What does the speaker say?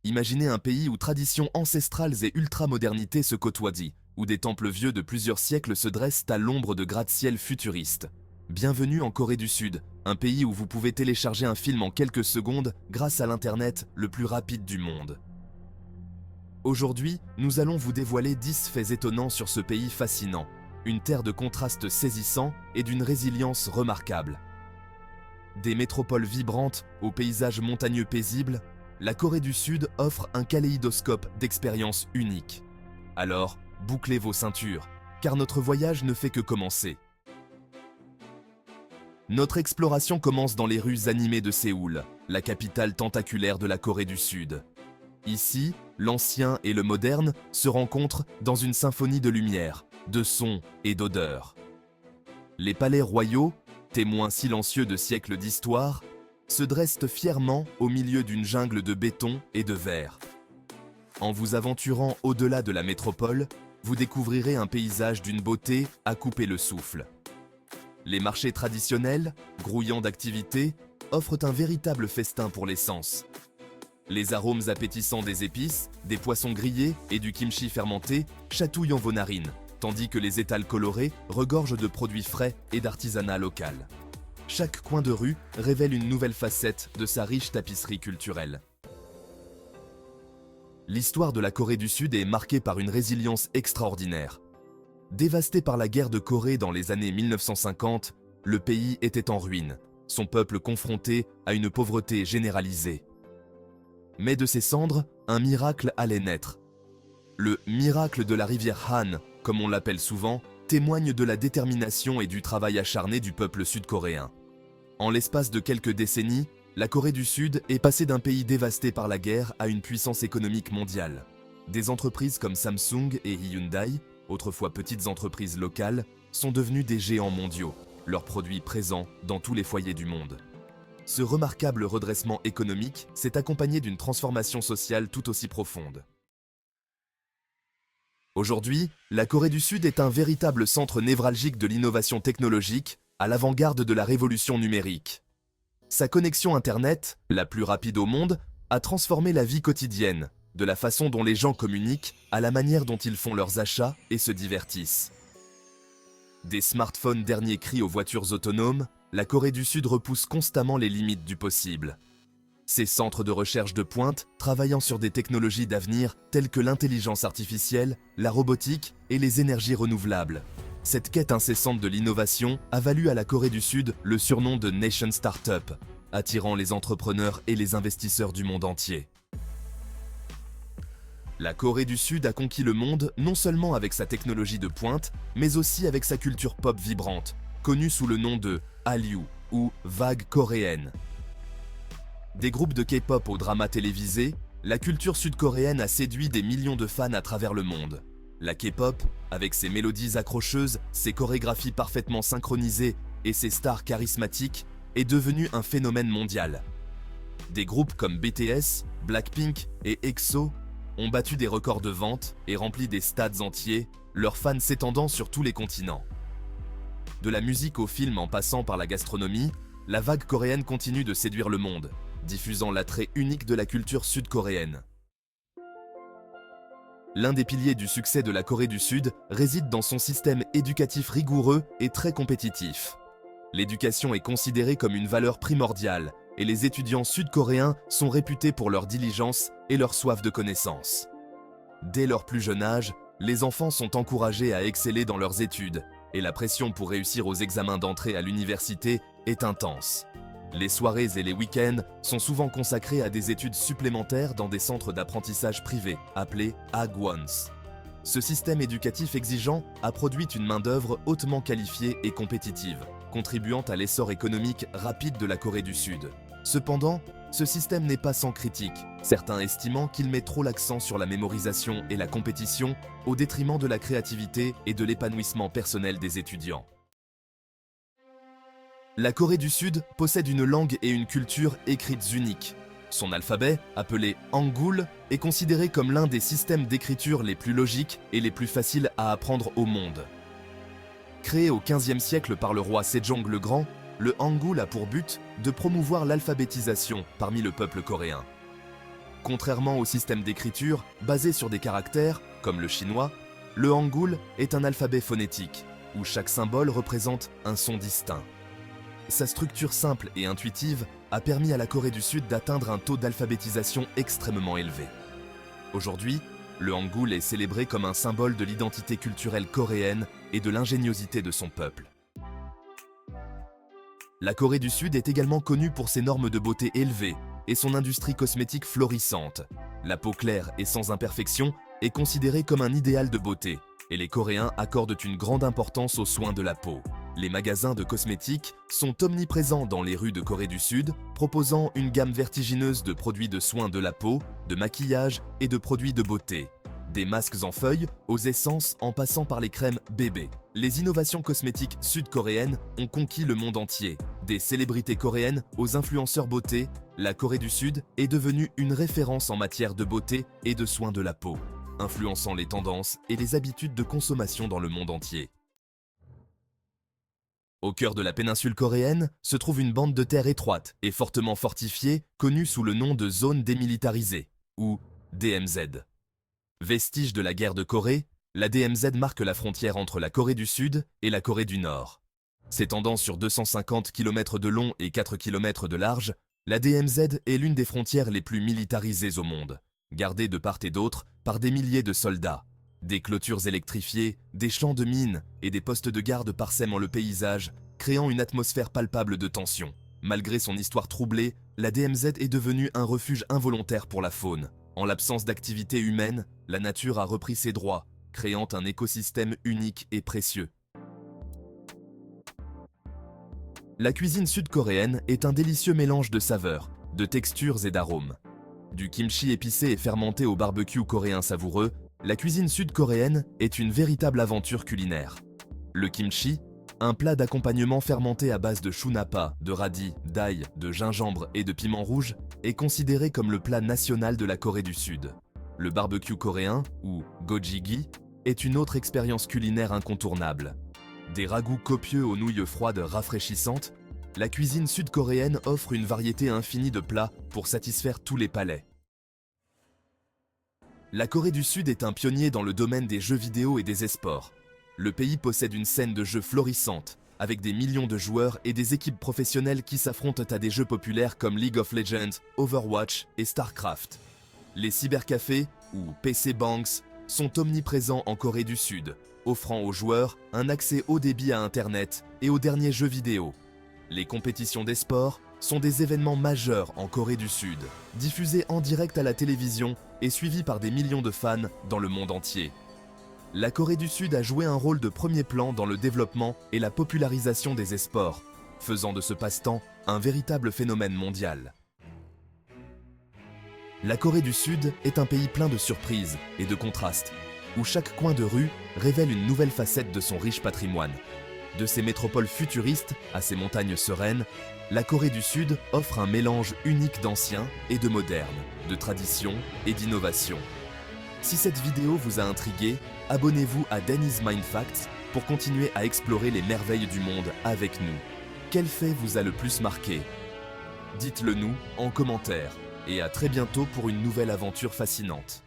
Imaginez un pays où traditions ancestrales et ultra-modernité se côtoient, où des temples vieux de plusieurs siècles se dressent à l'ombre de gratte-ciel futuristes. Bienvenue en Corée du Sud, un pays où vous pouvez télécharger un film en quelques secondes grâce à l'Internet le plus rapide du monde. Aujourd'hui, nous allons vous dévoiler 10 faits étonnants sur ce pays fascinant, une terre de contrastes saisissants et d'une résilience remarquable. Des métropoles vibrantes aux paysages montagneux paisibles, la Corée du Sud offre un kaléidoscope d'expériences uniques. Alors, bouclez vos ceintures, car notre voyage ne fait que commencer. Notre exploration commence dans les rues animées de Séoul, la capitale tentaculaire de la Corée du Sud. Ici, l'ancien et le moderne se rencontrent dans une symphonie de lumière, de sons et d'odeurs. Les palais royaux, témoins silencieux de siècles d'histoire, se dressent fièrement au milieu d'une jungle de béton et de verre. En vous aventurant au-delà de la métropole, vous découvrirez un paysage d'une beauté à couper le souffle. Les marchés traditionnels, grouillants d'activités, offrent un véritable festin pour les sens. Les arômes appétissants des épices, des poissons grillés et du kimchi fermenté chatouillent en vos narines, tandis que les étals colorés regorgent de produits frais et d'artisanat local. Chaque coin de rue révèle une nouvelle facette de sa riche tapisserie culturelle. L'histoire de la Corée du Sud est marquée par une résilience extraordinaire. Dévasté par la guerre de Corée dans les années 1950, le pays était en ruine, son peuple confronté à une pauvreté généralisée. Mais de ses cendres, un miracle allait naître. Le miracle de la rivière Han, comme on l'appelle souvent, témoigne de la détermination et du travail acharné du peuple sud-coréen. En l'espace de quelques décennies, la Corée du Sud est passée d'un pays dévasté par la guerre à une puissance économique mondiale. Des entreprises comme Samsung et Hyundai, autrefois petites entreprises locales, sont devenues des géants mondiaux, leurs produits présents dans tous les foyers du monde. Ce remarquable redressement économique s'est accompagné d'une transformation sociale tout aussi profonde. Aujourd'hui, la Corée du Sud est un véritable centre névralgique de l'innovation technologique, à l'avant-garde de la révolution numérique. Sa connexion Internet, la plus rapide au monde, a transformé la vie quotidienne, de la façon dont les gens communiquent à la manière dont ils font leurs achats et se divertissent. Des smartphones dernier cri aux voitures autonomes, la Corée du Sud repousse constamment les limites du possible. Ses centres de recherche de pointe travaillant sur des technologies d'avenir telles que l'intelligence artificielle, la robotique et les énergies renouvelables. Cette quête incessante de l'innovation a valu à la Corée du Sud le surnom de Nation Startup, attirant les entrepreneurs et les investisseurs du monde entier. La Corée du Sud a conquis le monde non seulement avec sa technologie de pointe, mais aussi avec sa culture pop vibrante, connue sous le nom de Hallyu ou vague coréenne. Des groupes de K-pop au drama télévisé, la culture sud-coréenne a séduit des millions de fans à travers le monde. La K-pop, avec ses mélodies accrocheuses, ses chorégraphies parfaitement synchronisées et ses stars charismatiques, est devenue un phénomène mondial. Des groupes comme BTS, Blackpink et EXO ont battu des records de vente et rempli des stades entiers, leurs fans s'étendant sur tous les continents. De la musique au film en passant par la gastronomie, la vague coréenne continue de séduire le monde, diffusant l'attrait unique de la culture sud-coréenne. L'un des piliers du succès de la Corée du Sud réside dans son système éducatif rigoureux et très compétitif. L'éducation est considérée comme une valeur primordiale et les étudiants sud-coréens sont réputés pour leur diligence et leur soif de connaissance. Dès leur plus jeune âge, les enfants sont encouragés à exceller dans leurs études et la pression pour réussir aux examens d'entrée à l'université est intense. Les soirées et les week-ends sont souvent consacrés à des études supplémentaires dans des centres d'apprentissage privés, appelés Hagwons. Ce système éducatif exigeant a produit une main-d'œuvre hautement qualifiée et compétitive, contribuant à l'essor économique rapide de la Corée du Sud. Cependant, ce système n'est pas sans critique, certains estimant qu'il met trop l'accent sur la mémorisation et la compétition au détriment de la créativité et de l'épanouissement personnel des étudiants. La Corée du Sud possède une langue et une culture écrites uniques. Son alphabet, appelé Hangul, est considéré comme l'un des systèmes d'écriture les plus logiques et les plus faciles à apprendre au monde. Créé au XVe siècle par le roi Sejong le Grand, le Hangul a pour but de promouvoir l'alphabétisation parmi le peuple coréen. Contrairement au système d'écriture basé sur des caractères, comme le chinois, le hangul est un alphabet phonétique, où chaque symbole représente un son distinct. Sa structure simple et intuitive a permis à la Corée du Sud d'atteindre un taux d'alphabétisation extrêmement élevé. Aujourd'hui, le hangul est célébré comme un symbole de l'identité culturelle coréenne et de l'ingéniosité de son peuple. La Corée du Sud est également connue pour ses normes de beauté élevées et son industrie cosmétique florissante. La peau claire et sans imperfection est considérée comme un idéal de beauté, et les Coréens accordent une grande importance aux soins de la peau. Les magasins de cosmétiques sont omniprésents dans les rues de Corée du Sud, proposant une gamme vertigineuse de produits de soins de la peau, de maquillage et de produits de beauté. Des masques en feuilles aux essences en passant par les crèmes bébé. Les innovations cosmétiques sud-coréennes ont conquis le monde entier. Des célébrités coréennes aux influenceurs beauté, la Corée du Sud est devenue une référence en matière de beauté et de soins de la peau, influençant les tendances et les habitudes de consommation dans le monde entier. Au cœur de la péninsule coréenne se trouve une bande de terre étroite et fortement fortifiée, connue sous le nom de zone démilitarisée, ou DMZ. Vestige de la guerre de Corée, la DMZ marque la frontière entre la Corée du Sud et la Corée du Nord. S'étendant sur 250 km de long et 4 km de large, la DMZ est l'une des frontières les plus militarisées au monde, gardée de part et d'autre par des milliers de soldats. Des clôtures électrifiées, des champs de mines et des postes de garde parsèment le paysage, créant une atmosphère palpable de tension. Malgré son histoire troublée, la DMZ est devenue un refuge involontaire pour la faune. En l'absence d'activité humaine, la nature a repris ses droits, créant un écosystème unique et précieux. La cuisine sud-coréenne est un délicieux mélange de saveurs, de textures et d'arômes. Du kimchi épicé et fermenté au barbecue coréen savoureux, la cuisine sud-coréenne est une véritable aventure culinaire. Le kimchi, un plat d'accompagnement fermenté à base de chou napa, de radis, d'ail, de gingembre et de piment rouge, est considéré comme le plat national de la Corée du Sud. Le barbecue coréen, ou gojigi, est une autre expérience culinaire incontournable. Des ragoûts copieux aux nouilles froides rafraîchissantes, la cuisine sud-coréenne offre une variété infinie de plats pour satisfaire tous les palais. La Corée du Sud est un pionnier dans le domaine des jeux vidéo et des esports. Le pays possède une scène de jeux florissante, avec des millions de joueurs et des équipes professionnelles qui s'affrontent à des jeux populaires comme League of Legends, Overwatch et StarCraft. Les cybercafés, ou PC Banks, sont omniprésents en Corée du Sud, offrant aux joueurs un accès haut débit à Internet et aux derniers jeux vidéo. Les compétitions d'e-sport sont des événements majeurs en Corée du Sud, diffusés en direct à la télévision et suivis par des millions de fans dans le monde entier. La Corée du Sud a joué un rôle de premier plan dans le développement et la popularisation des esports, faisant de ce passe-temps un véritable phénomène mondial. La Corée du Sud est un pays plein de surprises et de contrastes, où chaque coin de rue révèle une nouvelle facette de son riche patrimoine. De ses métropoles futuristes à ses montagnes sereines, la Corée du Sud offre un mélange unique d'ancien et de moderne, de tradition et d'innovation. Si cette vidéo vous a intrigué, abonnez-vous à Danny's Mind Facts pour continuer à explorer les merveilles du monde avec nous. Quel fait vous a le plus marqué? Dites-le nous en commentaire et à très bientôt pour une nouvelle aventure fascinante.